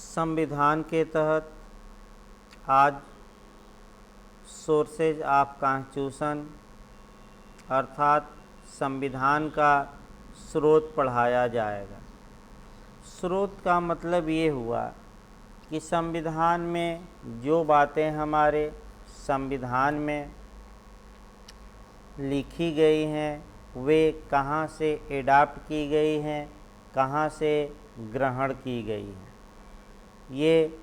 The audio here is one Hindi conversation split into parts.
संविधान के तहत आज सोर्सेज ऑफ कॉन्स्टिट्यूशन अर्थात संविधान का स्रोत पढ़ाया जाएगा। स्रोत का मतलब ये हुआ कि संविधान में जो बातें हमारे संविधान में लिखी गई हैं वे कहाँ से एडाप्ट की गई हैं, कहाँ से ग्रहण की गई हैं। ये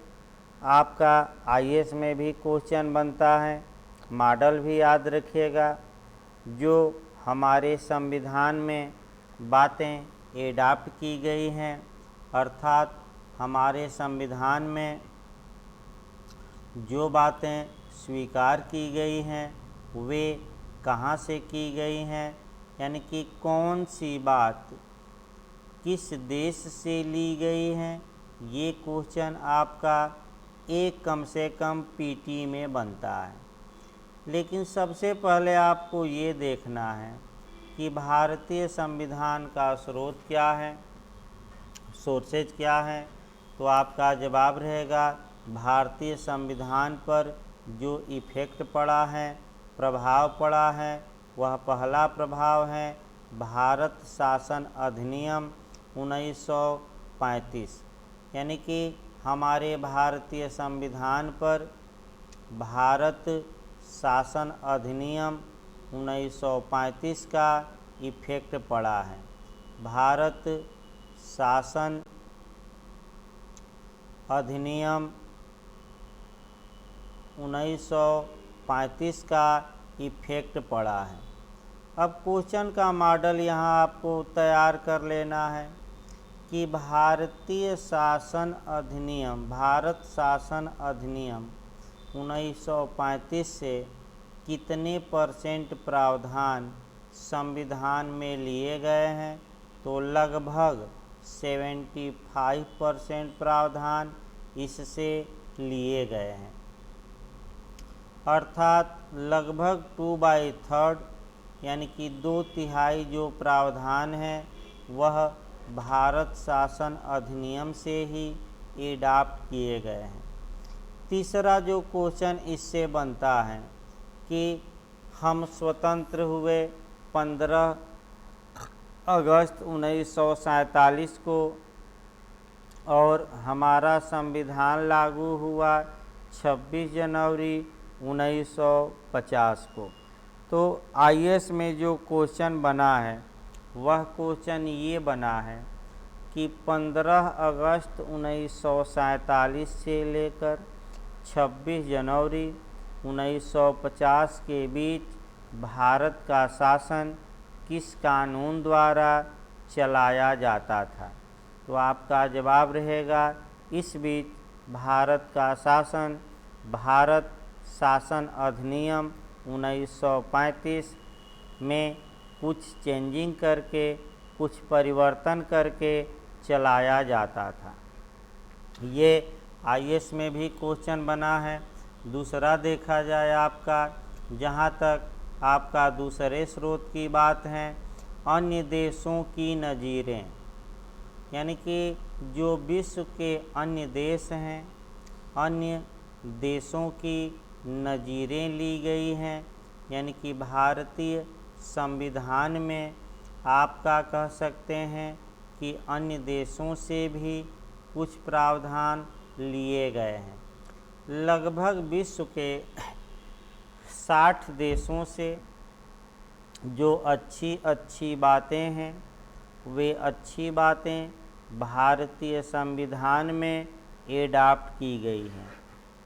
आपका आईएएस में भी क्वेश्चन बनता है, मॉडल भी याद रखिएगा। जो हमारे संविधान में बातें एडाप्ट की गई हैं अर्थात हमारे संविधान में जो बातें स्वीकार की गई हैं वे कहाँ से की गई हैं, यानी कि कौन सी बात किस देश से ली गई हैं, ये क्वेश्चन आपका एक कम से कम पीटी में बनता है। लेकिन सबसे पहले आपको ये देखना है कि भारतीय संविधान का स्रोत क्या है, सोर्सेज क्या है। तो आपका जवाब रहेगा भारतीय संविधान पर जो इफ़ेक्ट पड़ा है, प्रभाव पड़ा है, वह पहला प्रभाव है भारत शासन अधिनियम 1935, यानी कि हमारे भारतीय संविधान पर भारत शासन अधिनियम 1935 का इफ़ेक्ट पड़ा है। भारत शासन अधिनियम 1935 का इफ़ेक्ट पड़ा है। अब क्वेश्चन का मॉडल यहाँ आपको तैयार कर लेना है कि भारत शासन अधिनियम 1935 से कितने परसेंट प्रावधान संविधान में लिए गए हैं। तो लगभग 75% प्रावधान इससे लिए गए हैं, अर्थात लगभग 2/3 यानी कि 2/3 जो प्रावधान है वह भारत शासन अधिनियम से ही एडाप्ट किए गए हैं। तीसरा जो क्वेश्चन इससे बनता है कि हम स्वतंत्र हुए 15 अगस्त 1947 को और हमारा संविधान लागू हुआ 26 जनवरी 1950 को। तो आईएएस में जो क्वेश्चन बना है वह क्वेश्चन ये बना है कि 15 अगस्त 1947 से लेकर 26 जनवरी 1950 के बीच भारत का शासन किस कानून द्वारा चलाया जाता था। तो आपका जवाब रहेगा इस बीच भारत का शासन भारत शासन अधिनियम 1935 में कुछ चेंजिंग करके, कुछ परिवर्तन करके चलाया जाता था। ये आईएएस में भी क्वेश्चन बना है। दूसरा देखा जाए आपका, जहाँ तक आपका दूसरे स्रोत की बात है, अन्य देशों की नज़ीरें, यानी कि जो विश्व के अन्य देश हैं, अन्य देशों की नज़ीरें ली गई हैं, यानी कि भारतीय संविधान में आपका कह सकते हैं कि अन्य देशों से भी कुछ प्रावधान लिए गए हैं। लगभग विश्व के 60 देशों से जो अच्छी बातें हैं वे अच्छी बातें भारतीय संविधान में एडाप्ट की गई हैं।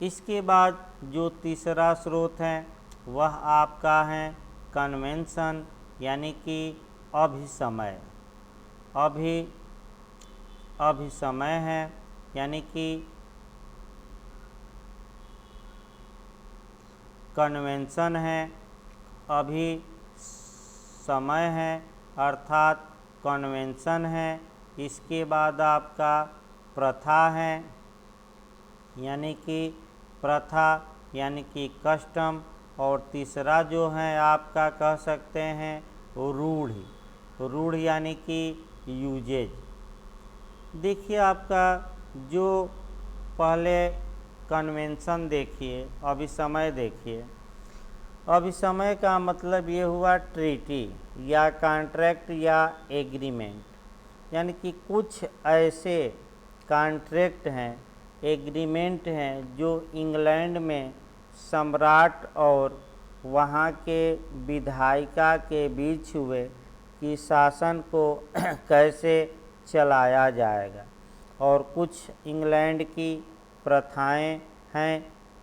इसके बाद जो तीसरा स्रोत है वह आपका है कन्वेंशन, यानी कि अभिसमय है, यानी कि कन्वेंशन है, अभी समय है अर्थात कन्वेंशन है। इसके बाद आपका प्रथा है, यानी कि कस्टम, और तीसरा जो है आपका कह सकते हैं रूढ़ यानी कि यूजेज। देखिए आपका जो पहले कन्वेंशन देखिए, अभिसमय देखिए। अभिसमय का मतलब ये हुआ ट्रीटी या कॉन्ट्रैक्ट या एग्रीमेंट, यानी कि कुछ ऐसे कॉन्ट्रैक्ट हैं, एग्रीमेंट हैं जो इंग्लैंड में सम्राट और वहाँ के विधायिका के बीच हुए कि शासन को कैसे चलाया जाएगा। और कुछ इंग्लैंड की प्रथाएं हैं,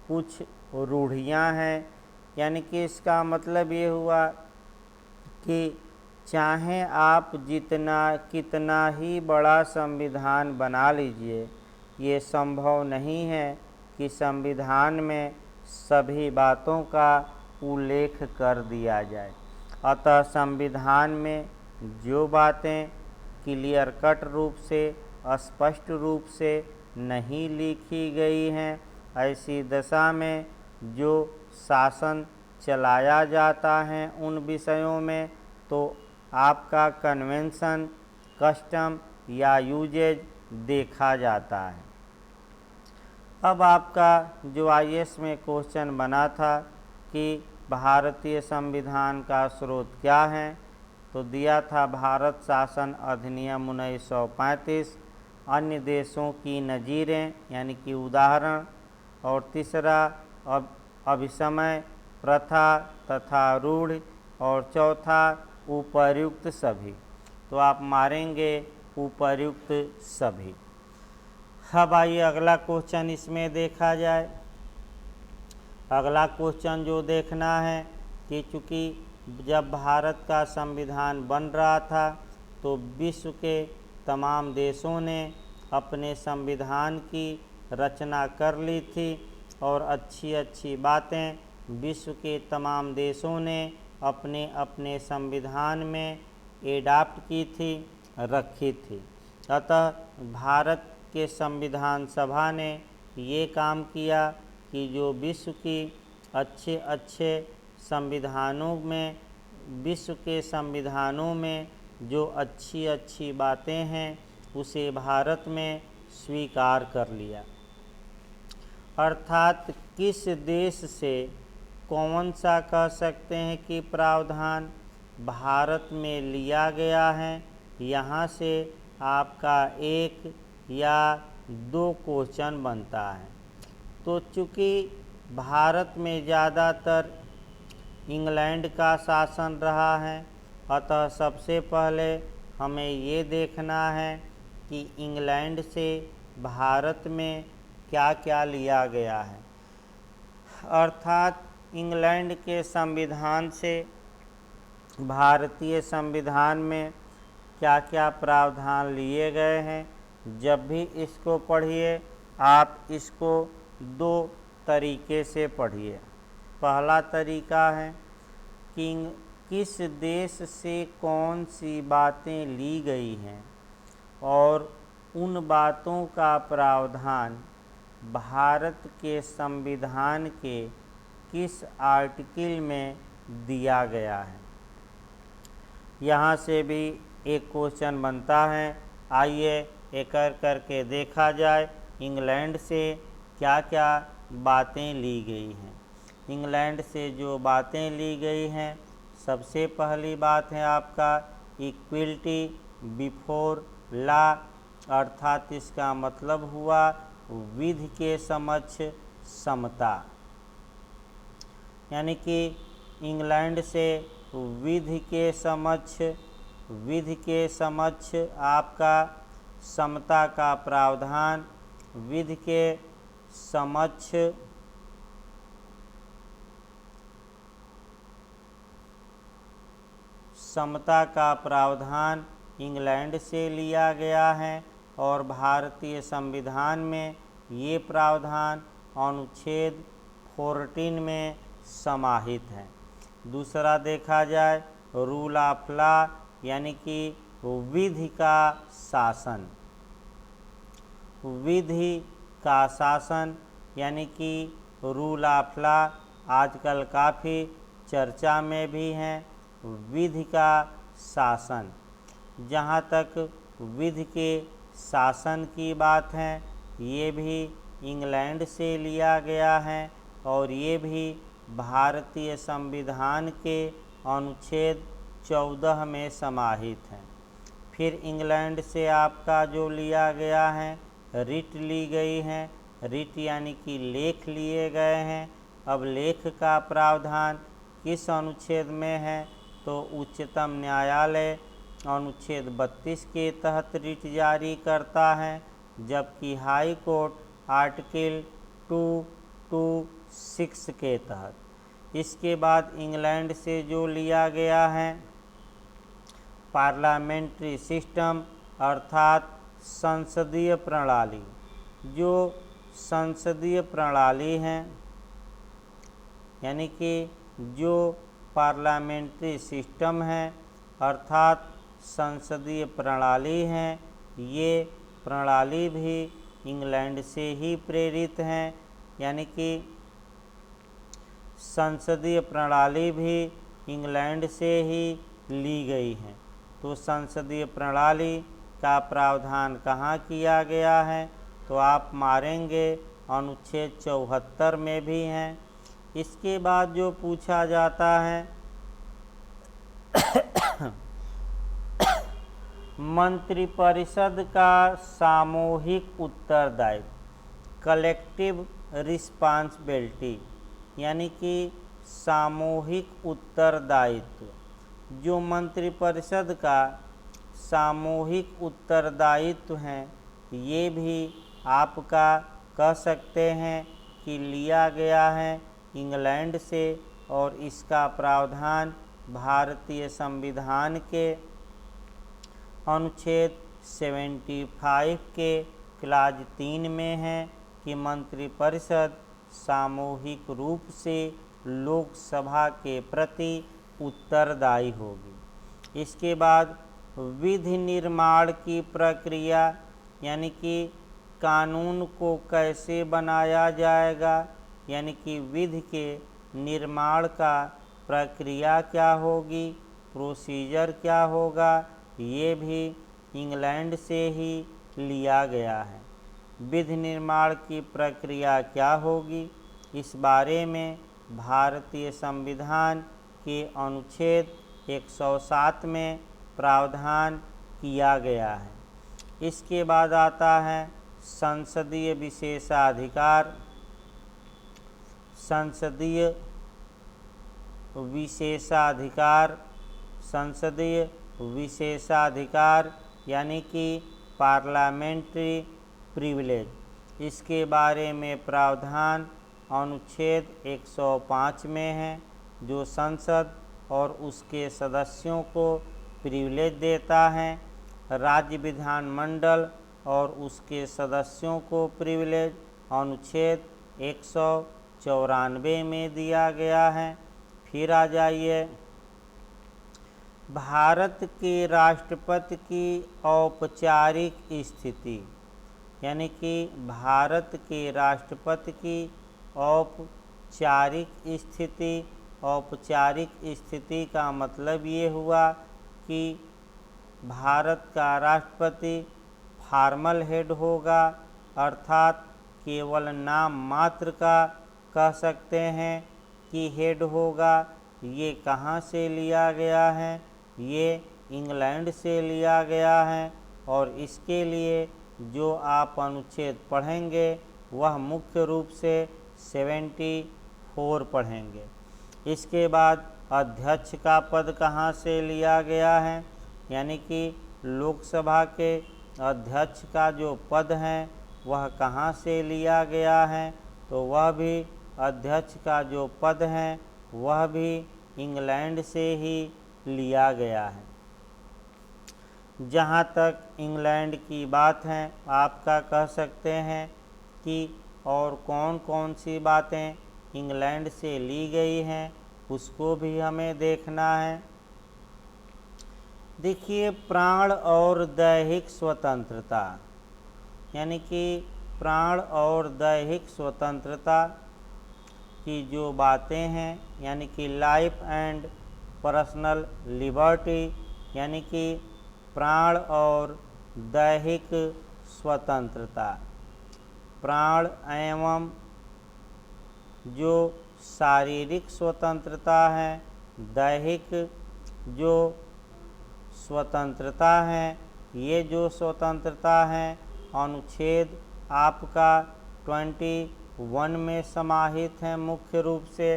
कुछ रूढ़ियां हैं, यानी कि इसका मतलब ये हुआ कि चाहे आप कितना ही बड़ा संविधान बना लीजिए, ये संभव नहीं है कि संविधान में सभी बातों का उल्लेख कर दिया जाए। अतः संविधान में जो बातें क्लियर कट रूप से, स्पष्ट रूप से नहीं लिखी गई हैं, ऐसी दशा में जो शासन चलाया जाता है उन विषयों में, तो आपका कन्वेंशन, कस्टम या यूजेज देखा जाता है। अब आपका जो आईएएस में क्वेश्चन बना था कि भारतीय संविधान का स्रोत क्या है, तो दिया था भारत शासन अधिनियम 1935, अन्य देशों की नज़ीरें यानी कि उदाहरण, और तीसरा अभिसमय, प्रथा तथा रूढ़, और चौथा उपर्युक्त सभी। तो आप मारेंगे उपर्युक्त सभी। अब आइए अगला क्वेश्चन इसमें देखा जाए। अगला क्वेश्चन जो देखना है कि चूँकि जब भारत का संविधान बन रहा था तो विश्व के तमाम देशों ने अपने संविधान की रचना कर ली थी और अच्छी अच्छी बातें विश्व के तमाम देशों ने अपने अपने संविधान में एडाप्ट की थी, रखी थी। अतः भारत के संविधान सभा ने ये काम किया कि जो विश्व की अच्छे अच्छे संविधानों में, विश्व के संविधानों में जो अच्छी अच्छी बातें हैं उसे भारत में स्वीकार कर लिया। अर्थात किस देश से कौन सा कह सकते हैं कि प्रावधान भारत में लिया गया है, यहाँ से आपका एक या दो क्वेश्चन बनता है। तो चूँकि भारत में ज़्यादातर इंग्लैंड का शासन रहा है, अतः सबसे पहले हमें ये देखना है कि इंग्लैंड से भारत में क्या क्या लिया गया है। अर्थात इंग्लैंड के संविधान से भारतीय संविधान में क्या क्या प्रावधान लिए गए हैं। जब भी इसको पढ़िए आप इसको दो तरीके से पढ़िए। पहला तरीका है कि किस देश से कौन सी बातें ली गई हैं और उन बातों का प्रावधान भारत के संविधान के किस आर्टिकल में दिया गया है। यहाँ से भी एक क्वेश्चन बनता है। आइए एक करके देखा जाए इंग्लैंड से क्या क्या बातें ली गई हैं। इंग्लैंड से जो बातें ली गई हैं, सबसे पहली बात है आपका इक्वलिटी बिफोर लॉ, अर्थात इसका मतलब हुआ विधि के समक्ष समता, यानी कि इंग्लैंड से विधि के समक्ष आपका समता का प्रावधान, विधि के समक्ष समता का प्रावधान इंग्लैंड से लिया गया है और भारतीय संविधान में ये प्रावधान अनुच्छेद 14 में समाहित है। दूसरा देखा जाए रूल ऑफ लॉ, यानी कि विधि का शासन, विधि का शासन यानी कि रूल ऑफ लॉ आजकल काफ़ी चर्चा में भी हैं। विधि का शासन, जहाँ तक विधि के शासन की बात है, ये भी इंग्लैंड से लिया गया है और ये भी भारतीय संविधान के अनुच्छेद 14 में समाहित है। फिर इंग्लैंड से आपका जो लिया गया है रिट ली गई है। रिट यानी कि लेख लिए गए हैं। अब लेख का प्रावधान किस अनुच्छेद में है, तो उच्चतम न्यायालय अनुच्छेद 32 के तहत रिट जारी करता है, जबकि हाई कोर्ट आर्टिकल 226 के तहत। इसके बाद इंग्लैंड से जो लिया गया है पार्लियामेंट्री सिस्टम अर्थात संसदीय प्रणाली। जो संसदीय प्रणाली है यानी कि जो पार्लियामेंट्री सिस्टम है अर्थात संसदीय प्रणाली है, ये प्रणाली भी इंग्लैंड से ही प्रेरित हैं। यानी कि संसदीय प्रणाली भी इंग्लैंड से ही ली गई है। तो संसदीय प्रणाली का प्रावधान कहाँ किया गया है, तो आप मारेंगे अनुच्छेद 74 में भी हैं। इसके बाद जो पूछा जाता है मंत्रिपरिषद का सामूहिक उत्तरदायित्व, कलेक्टिव रिस्पांसिबिलिटी, यानी कि सामूहिक उत्तरदायित्व। जो मंत्रिपरिषद का सामूहिक उत्तरदायित्व है, ये भी आपका कह सकते हैं कि लिया गया है इंग्लैंड से और इसका प्रावधान भारतीय संविधान के अनुच्छेद 75 के क्लाज 3 में है कि मंत्रिपरिषद सामूहिक रूप से लोकसभा के प्रति उत्तरदायी होगी। इसके बाद विधि निर्माण की प्रक्रिया, यानी कि कानून को कैसे बनाया जाएगा, यानी कि विधि के निर्माण का प्रक्रिया क्या होगी, प्रोसीजर क्या होगा, ये भी इंग्लैंड से ही लिया गया है। विधि निर्माण की प्रक्रिया क्या होगी, इस बारे में भारतीय संविधान के अनुच्छेद 107 में प्रावधान किया गया है। इसके बाद आता है संसदीय विशेषाधिकार। संसदीय विशेषाधिकार, संसदीय विशेषाधिकार यानी कि पार्लियामेंट्री प्रिविलेज। इसके बारे में प्रावधान अनुच्छेद 105 में है, जो संसद और उसके सदस्यों को प्रिविलेज देता है। राज्य विधानमंडल और उसके सदस्यों को प्रिविलेज अनुच्छेद 194 में दिया गया है। फिर आ जाइए भारत के राष्ट्रपति की औपचारिक स्थिति, यानी कि भारत के राष्ट्रपति की औपचारिक स्थिति। औपचारिक स्थिति का मतलब ये हुआ कि भारत का राष्ट्रपति फॉर्मल हेड होगा, अर्थात केवल नाम मात्र का कह सकते हैं कि हेड होगा। ये कहाँ से लिया गया है, ये इंग्लैंड से लिया गया है और इसके लिए जो आप अनुच्छेद पढ़ेंगे वह मुख्य रूप से 74 पढ़ेंगे। इसके बाद अध्यक्ष का पद कहाँ से लिया गया है, यानी कि लोकसभा के अध्यक्ष का जो पद है वह कहाँ से लिया गया है, तो वह भी अध्यक्ष का जो पद है वह भी इंग्लैंड से ही लिया गया है। जहाँ तक इंग्लैंड की बात है, आपका कह सकते हैं कि और कौन कौन सी बातें इंग्लैंड से ली गई हैं उसको भी हमें देखना है। देखिए, प्राण और दैहिक स्वतंत्रता, यानी कि प्राण और दैहिक स्वतंत्रता की जो बातें हैं, यानी कि लाइफ एंड पर्सनल लिबर्टी, यानी कि प्राण और दैहिक स्वतंत्रता। प्राण एवं जो शारीरिक स्वतंत्रता है, दैहिक जो स्वतंत्रता है, ये जो स्वतंत्रता है अनुच्छेद आपका 21 में समाहित है मुख्य रूप से,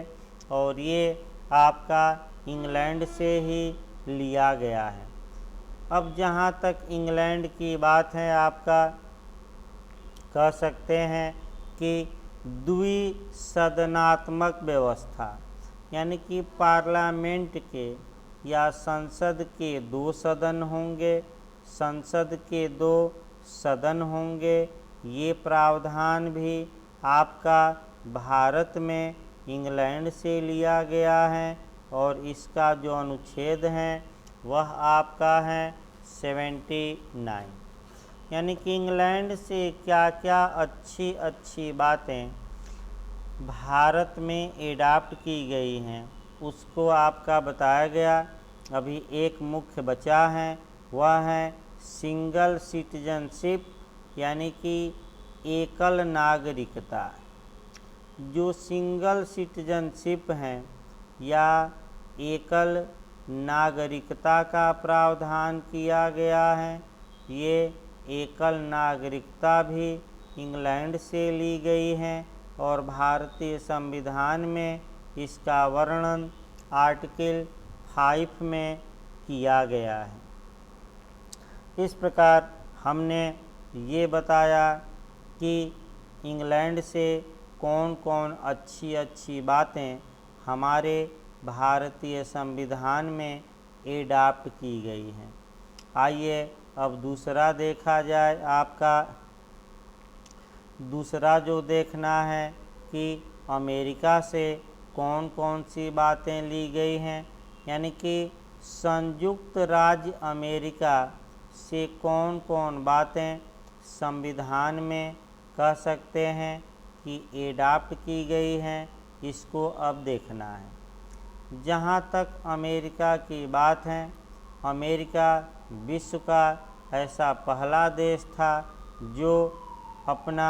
और ये आपका इंग्लैंड से ही लिया गया है। अब जहाँ तक इंग्लैंड की बात है, आपका कह सकते हैं कि द्विसदनात्मक व्यवस्था, यानी कि पार्लियामेंट के या संसद के 2 सदन होंगे, संसद के 2 सदन होंगे। ये प्रावधान भी आपका भारत में इंग्लैंड से लिया गया है, और इसका जो अनुच्छेद है वह आपका है 79। यानी कि इंग्लैंड से क्या क्या अच्छी अच्छी बातें भारत में एडाप्ट की गई हैं उसको आपका बताया गया। अभी एक मुख्य बचा है, वह है सिंगल सिटीजनशिप, यानी कि एकल नागरिकता। जो सिंगल सिटीजनशिप है या एकल नागरिकता का प्रावधान किया गया है, ये एकल नागरिकता भी इंग्लैंड से ली गई है, और भारतीय संविधान में इसका वर्णन आर्टिकल 5 में किया गया है। इस प्रकार हमने ये बताया कि इंग्लैंड से कौन कौन अच्छी अच्छी बातें हमारे भारतीय संविधान में एडाप्ट की गई हैं। आइए अब दूसरा देखा जाए। आपका दूसरा जो देखना है कि अमेरिका से कौन कौन सी बातें ली गई हैं, यानी कि संयुक्त राज्य अमेरिका से कौन कौन बातें संविधान में कह सकते हैं कि एडाप्ट की गई हैं, इसको अब देखना है। जहाँ तक अमेरिका की बात है, अमेरिका विश्व का ऐसा पहला देश था जो अपना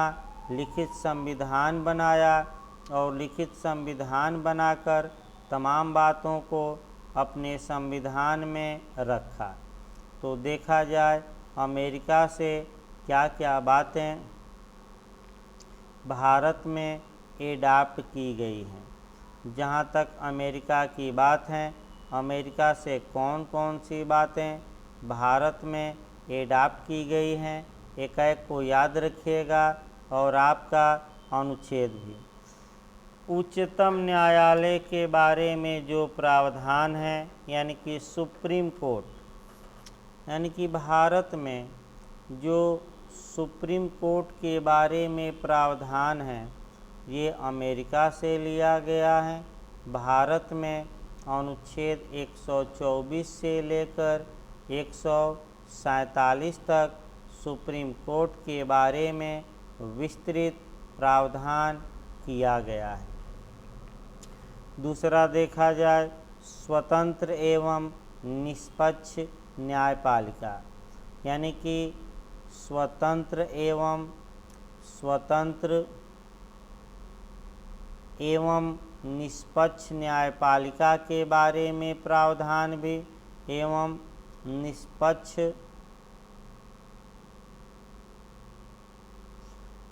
लिखित संविधान बनाया, और लिखित संविधान बनाकर तमाम बातों को अपने संविधान में रखा। तो देखा जाए अमेरिका से क्या क्या बातें भारत में एडाप्ट की गई हैं। जहाँ तक अमेरिका की बात है, अमेरिका से कौन कौन सी बातें भारत में एडाप्ट की गई हैं, एक एक को याद रखिएगा, और आपका अनुच्छेद भी। उच्चतम न्यायालय के बारे में जो प्रावधान है, यानी कि सुप्रीम कोर्ट, यानी कि भारत में जो सुप्रीम कोर्ट के बारे में प्रावधान है, ये अमेरिका से लिया गया है। भारत में अनुच्छेद 124 से लेकर 147 तक सुप्रीम कोर्ट के बारे में विस्तृत प्रावधान किया गया है। दूसरा देखा जाए स्वतंत्र एवं निष्पक्ष न्यायपालिका, यानी कि स्वतंत्र एवं निष्पक्ष न्यायपालिका के बारे में प्रावधान भी, एवं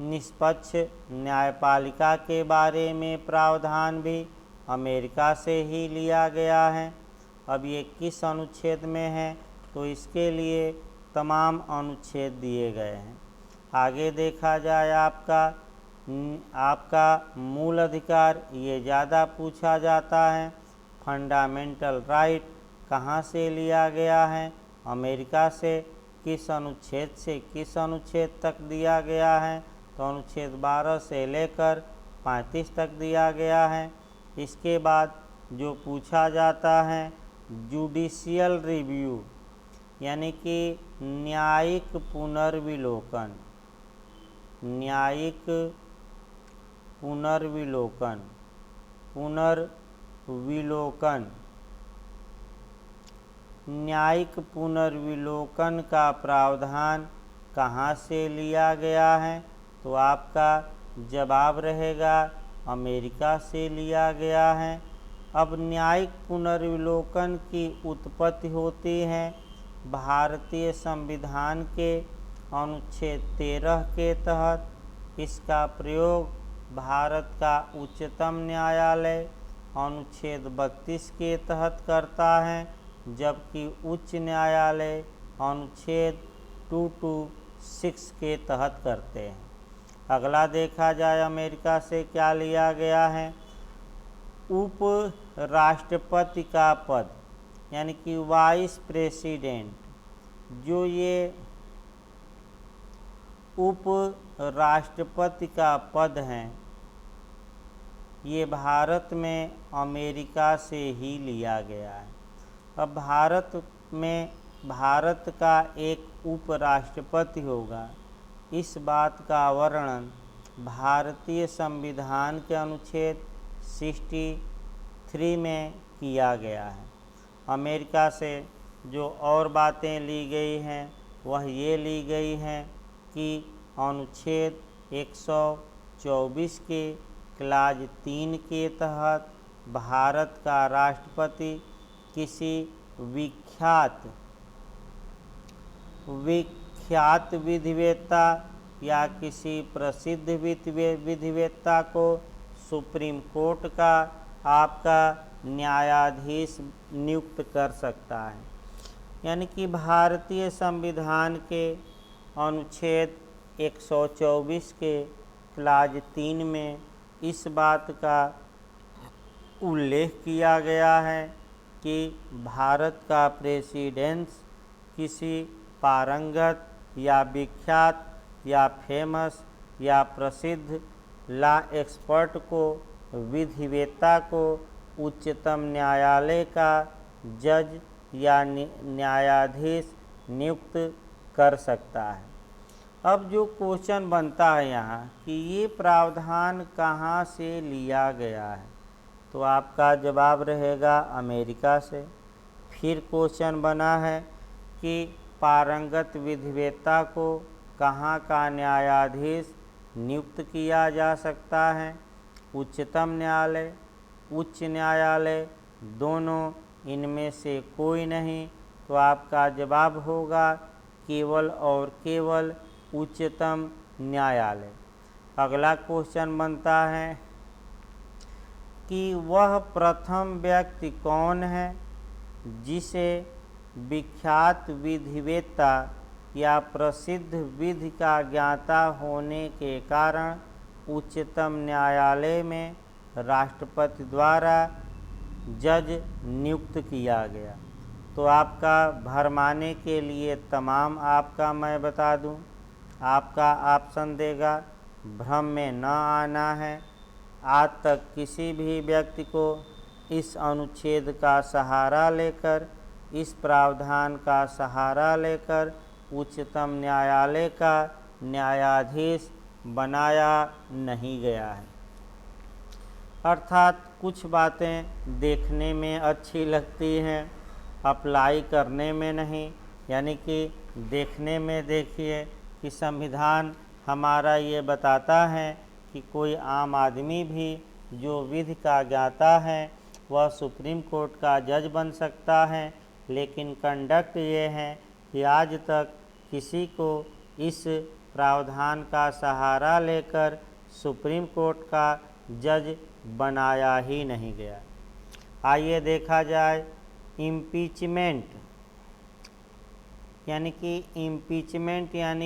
निष्पक्ष न्यायपालिका के बारे में प्रावधान भी अमेरिका से ही लिया गया है। अब ये किस अनुच्छेद में है, तो इसके लिए तमाम अनुच्छेद दिए गए हैं। आगे देखा जाए आपका मूल अधिकार, ये ज़्यादा पूछा जाता है। फंडामेंटल राइट कहाँ से लिया गया है, अमेरिका से। किस अनुच्छेद से किस अनुच्छेद तक दिया गया है, तो अनुच्छेद 12 से लेकर 35 तक दिया गया है। इसके बाद जो पूछा जाता है जुडिशियल रिव्यू, यानी कि न्यायिक पुनर्विलोकन, न्यायिक पुनर्विलोकन न्यायिक पुनर्विलोकन का प्रावधान कहाँ से लिया गया है, तो आपका जवाब रहेगा अमेरिका से लिया गया है। अब न्यायिक पुनर्विलोकन की उत्पत्ति होती है भारतीय संविधान के अनुच्छेद 13 के तहत। इसका प्रयोग भारत का उच्चतम न्यायालय अनुच्छेद 32 के तहत करता है, जबकि उच्च न्यायालय अनुच्छेद 226 के तहत करते हैं। अगला देखा जाए अमेरिका से क्या लिया गया है। उप राष्ट्रपति का पद यानी कि वाइस प्रेसिडेंट, जो ये उप राष्ट्रपति का पद हैं, ये भारत में अमेरिका से ही लिया गया है। अब भारत में भारत का एक उपराष्ट्रपति होगा, इस बात का वर्णन भारतीय संविधान के अनुच्छेद 63 में किया गया है। अमेरिका से जो और बातें ली गई हैं वह ये ली गई हैं कि अनुच्छेद 124 के क्लाज 3 के तहत भारत का राष्ट्रपति किसी विख्यात विधिवेत्ता या किसी प्रसिद्ध विधिवेत्ता को सुप्रीम कोर्ट का आपका न्यायाधीश नियुक्त कर सकता है। यानी कि भारतीय संविधान के अनुच्छेद 124 के क्लाज 3 में इस बात का उल्लेख किया गया है कि भारत का प्रेसिडेंट किसी पारंगत या विख्यात या फेमस या प्रसिद्ध लॉ एक्सपर्ट को, विधिवेत्ता को उच्चतम न्यायालय का जज या न्यायाधीश नियुक्त कर सकता है। अब जो क्वेश्चन बनता है यहाँ कि ये प्रावधान कहाँ से लिया गया है, तो आपका जवाब रहेगा अमेरिका से। फिर क्वेश्चन बना है कि पारंगत विधिवेत्ता को कहाँ का न्यायाधीश नियुक्त किया जा सकता है, उच्चतम न्यायालय, उच्च न्यायालय, दोनों, इनमें से कोई नहीं। तो आपका जवाब होगा केवल और केवल उच्चतम न्यायालय। अगला क्वेश्चन बनता है कि वह प्रथम व्यक्ति कौन है जिसे विख्यात विधिवेत्ता या प्रसिद्ध विधि का ज्ञाता होने के कारण उच्चतम न्यायालय में राष्ट्रपति द्वारा जज नियुक्त किया गया। तो आपका भरमाने के लिए तमाम आपका मैं बता दूं, आपका ऑप्शन देगा भ्रम में न आना है। आज तक किसी भी व्यक्ति को इस अनुच्छेद का सहारा लेकर, इस प्रावधान का सहारा लेकर उच्चतम न्यायालय का न्यायाधीश बनाया नहीं गया है। अर्थात कुछ बातें देखने में अच्छी लगती हैं, अप्लाई करने में नहीं। यानी कि देखने में देखिए कि संविधान हमारा ये बताता है कि कोई आम आदमी भी जो विधि का ज्ञाता है वह सुप्रीम कोर्ट का जज बन सकता है, लेकिन कंडक्ट ये है कि आज तक किसी को इस प्रावधान का सहारा लेकर सुप्रीम कोर्ट का जज बनाया ही नहीं गया। आइए देखा जाए इम्पीचमेंट यानी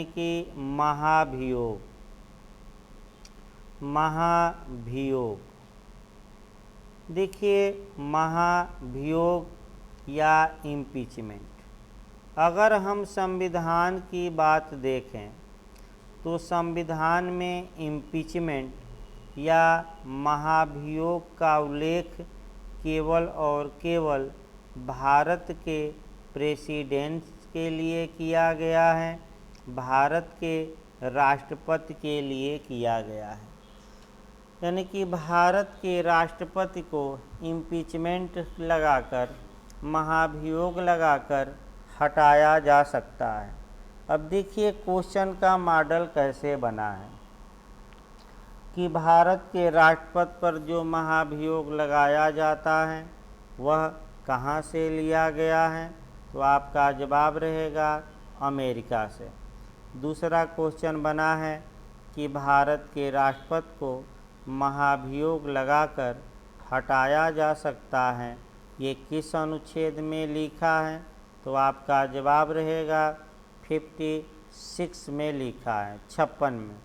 कि महाभियोग। देखिए, महाभियोग या इम्पीचमेंट, अगर हम संविधान की बात देखें तो संविधान में इम्पीचमेंट या महाभियोग का उल्लेख केवल और केवल भारत के प्रेसिडेंट के लिए किया गया है, भारत के राष्ट्रपति के लिए किया गया है। यानी कि भारत के राष्ट्रपति को इम्पीचमेंट लगाकर, महाभियोग लगाकर हटाया जा सकता है। अब देखिए क्वेश्चन का मॉडल कैसे बना है। कि भारत के राष्ट्रपति पर जो महाभियोग लगाया जाता है वह कहाँ से लिया गया है, तो आपका जवाब रहेगा अमेरिका से। दूसरा क्वेश्चन बना है कि भारत के राष्ट्रपति को महाभियोग लगाकर हटाया जा सकता है, ये किस अनुच्छेद में लिखा है, तो आपका जवाब रहेगा 56 में लिखा है, 56 में।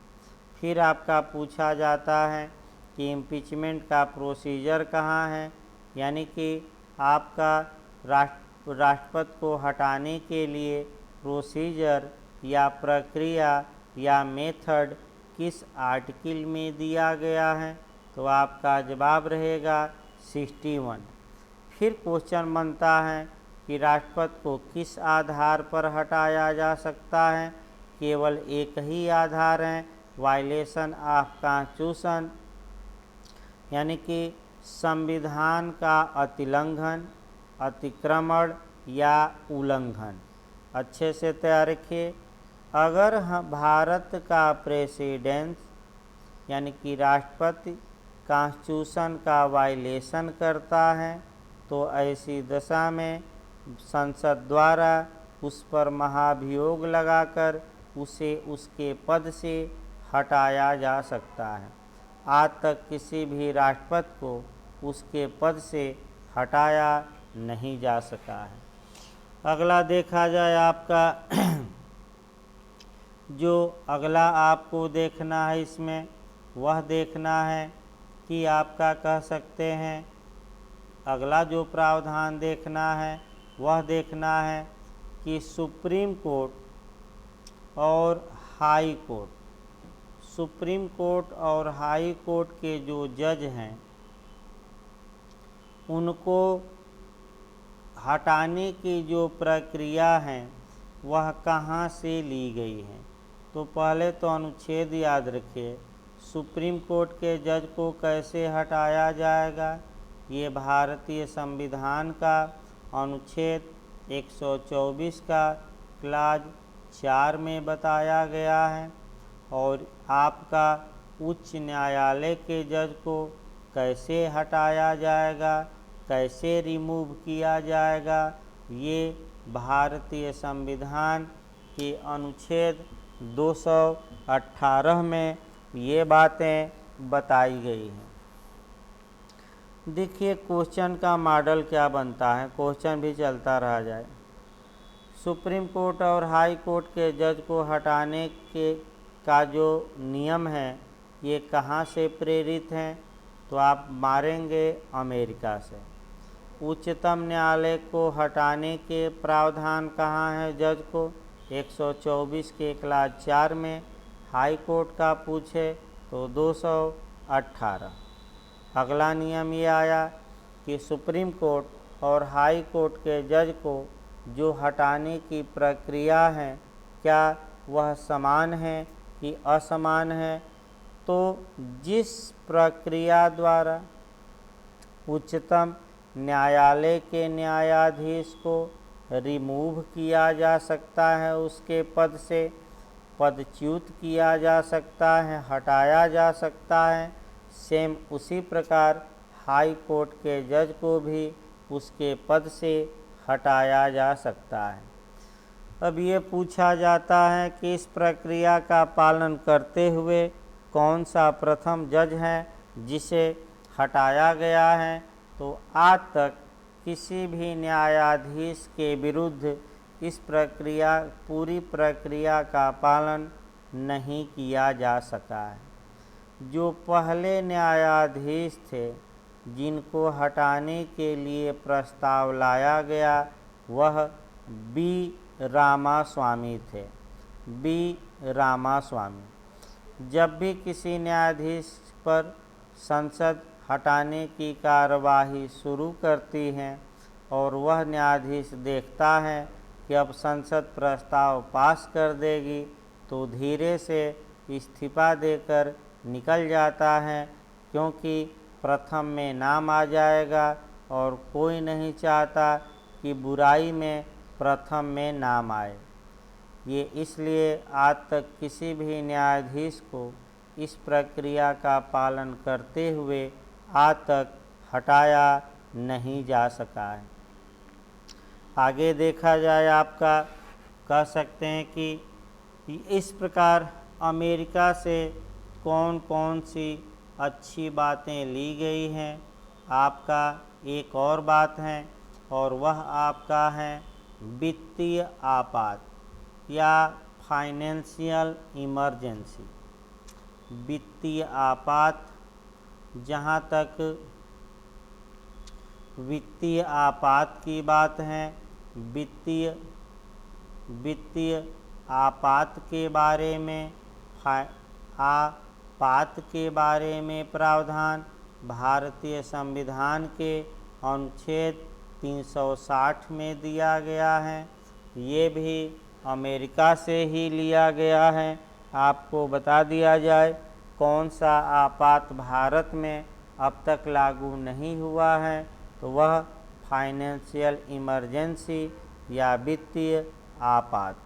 फिर आपका पूछा जाता है कि इम्पीचमेंट का प्रोसीजर कहाँ है, यानी कि आपका राष्ट्रपति को हटाने के लिए प्रोसीजर या प्रक्रिया या मेथड किस आर्टिकल में दिया गया है, तो आपका जवाब रहेगा 61। फिर क्वेश्चन बनता है कि राष्ट्रपति को किस आधार पर हटाया जा सकता है, केवल एक ही आधार है, वायलेशन ऑफ कॉन्स्टिट्यूशन, यानी कि संविधान का अतिलंघन, अतिक्रमण या उल्लंघन। अच्छे से तैयार रखिए। अगर हम भारत का प्रेसिडेंट यानी कि राष्ट्रपति कॉन्स्टिट्यूशन का वायलेशन करता है तो ऐसी दशा में संसद द्वारा उस पर महाभियोग लगाकर उसे उसके पद से हटाया जा सकता है। आज तक किसी भी राष्ट्रपति को उसके पद से हटाया नहीं जा सका है। अगला देखा जाए आपका जो अगला आपको देखना है इसमें वह देखना है कि आपका कह सकते हैं अगला जो प्रावधान देखना है वह देखना है कि सुप्रीम कोर्ट और हाई कोर्ट, सुप्रीम कोर्ट और हाई कोर्ट के जो जज हैं उनको हटाने की जो प्रक्रिया है वह कहाँ से ली गई है। तो पहले तो अनुच्छेद याद रखिए, सुप्रीम कोर्ट के जज को कैसे हटाया जाएगा, ये भारतीय संविधान का अनुच्छेद 124 का क्लाज 4 में बताया गया है। और आपका उच्च न्यायालय के जज को कैसे हटाया जाएगा, कैसे रिमूव किया जाएगा, ये भारतीय संविधान के अनुच्छेद 218 में ये बातें बताई गई हैं। देखिए क्वेश्चन का मॉडल क्या बनता है, क्वेश्चन भी चलता रह जाए। सुप्रीम कोर्ट और हाई कोर्ट के जज को हटाने के का जो नियम है ये कहाँ से प्रेरित हैं, तो आप मारेंगे अमेरिका से। उच्चतम न्यायालय को हटाने के प्रावधान कहाँ है जज को, 124 के क्लास 4 में। हाई कोर्ट का पूछे तो 218। अगला नियम ये आया कि सुप्रीम कोर्ट और हाई कोर्ट के जज को जो हटाने की प्रक्रिया है क्या वह समान है कि असमान है। तो जिस प्रक्रिया द्वारा उच्चतम न्यायालय के न्यायाधीश को रिमूव किया जा सकता है, उसके पद से पदच्युत किया जा सकता है, हटाया जा सकता है, सेम उसी प्रकार हाई कोर्ट के जज को भी उसके पद से हटाया जा सकता है। अब ये पूछा जाता है कि इस प्रक्रिया का पालन करते हुए कौन सा प्रथम जज है जिसे हटाया गया है। तो आज तक किसी भी न्यायाधीश के विरुद्ध इस पूरी प्रक्रिया का पालन नहीं किया जा सका है। जो पहले न्यायाधीश थे जिनको हटाने के लिए प्रस्ताव लाया गया वह बी रामास्वामी थे, बी रामास्वामी। जब भी किसी न्यायाधीश पर संसद हटाने की कार्यवाही शुरू करती है और वह न्यायाधीश देखता है कि अब संसद प्रस्ताव पास कर देगी तो धीरे से इस्तीफा देकर निकल जाता है, क्योंकि प्रथम में नाम आ जाएगा और कोई नहीं चाहता कि बुराई में प्रथम में नाम आए। ये इसलिए आज तक किसी भी न्यायाधीश को इस प्रक्रिया का पालन करते हुए आज तक हटाया नहीं जा सका है। आगे देखा जाए, आपका कह सकते हैं कि इस प्रकार अमेरिका से कौन कौन सी अच्छी बातें ली गई हैं। आपका एक और बात है, और वह आपका है वित्तीय आपात या फाइनेंशियल इमरजेंसी। वित्तीय आपात, जहाँ तक वित्तीय आपात की बात है, वित्तीय आपात के बारे में, आपात के बारे में प्रावधान भारतीय संविधान के अनुच्छेद 360 में दिया गया है। ये भी अमेरिका से ही लिया गया है। आपको बता दिया जाए कौन सा आपात भारत में अब तक लागू नहीं हुआ है, तो वह फाइनेंशियल इमरजेंसी या वित्तीय आपात।